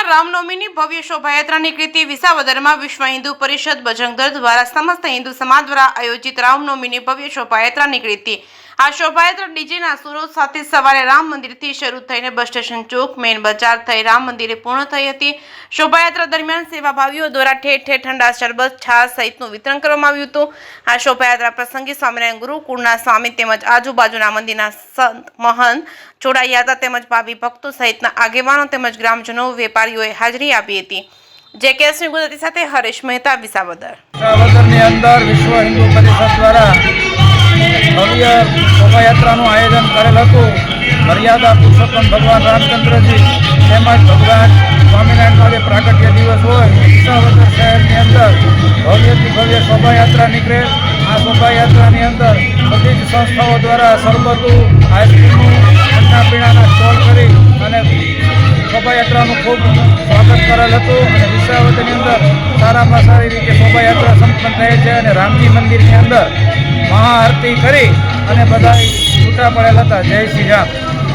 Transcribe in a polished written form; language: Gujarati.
વિસાવદરમાં રામનવમીની ભવ્ય શોભાયાત્રા નીકળી વિસાવદરમાં વિશ્વ હિન્દુ પરિષદ બજરંગ દળ દ્વારા સમસ્ત હિન્દુ સમાજ દ્વારા આયોજિત રામનવમીની ભવ્ય શોભાયાત્રા નીકળી હતી। આ શોભાયાત્રા ડીજેના સુરો સાથે સવારે રામ મંદિરથી શરૂ થઈને બસ સ્ટેશન ચોક મેઇન બજાર થઈ રામ મંદિરે પૂર્ણ થઈ હતી। શોભાયાત્રા દરમિયાન સેવાભાવીઓ દ્વારા ઠેર ઠેર ઠંડા શરબત છાશ સહિતનું વિતરણ કરવામાં આવ્યું હતું। આ શોભાયાત્રા પ્રસંગે સ્વામિનારાયણ ગુરુકુળના સ્વામી તેમજ આજુબાજુના મંદિરના સંત મહંત જોડાયા હતા તેમજ ભાવિ ભક્તો સહિતના આગેવાનો તેમજ ગ્રામજનો વેપારીઓએ હાજરી આપી હતી। જે કેસની ગુજરાતી સાથે હરેશ મહેતા વિસાવદર। વિસાવદરની અંદર વિશ્વ હિન્દુ પરિષદ દ્વારા ભવ્ય શોભાયાત્રાનું આયોજન કરેલ હતું। મર્યાદા પુરુષોત્તમ ભગવાન રામચંદ્રજી તેમજ ભગવાન સ્વામિનારાયણનો જે પ્રાગટ્ય દિવસ હોય વિસાવદર શહેરની અંદર ભવ્યથી ભવ્ય શોભાયાત્રા નીકળે। આ શોભાયાત્રાની અંદર બધી જ સંસ્થાઓ દ્વારા શરબતું આઈસ્ક્રીમનું ઠંડા પીણાના સ્ટોલ કરી અને શોભાયાત્રાનું ખૂબ સ્વાગત કરેલ હતું અને વિસાવદરની અંદર સારામાં સારી રીતે શોભાયાત્રા સંપન્ન થાય છે અને રામજી મંદિરની અંદર મહાઆરતી કરી અને બધા છૂટા પડેલ હતા। જય શ્રી રામ।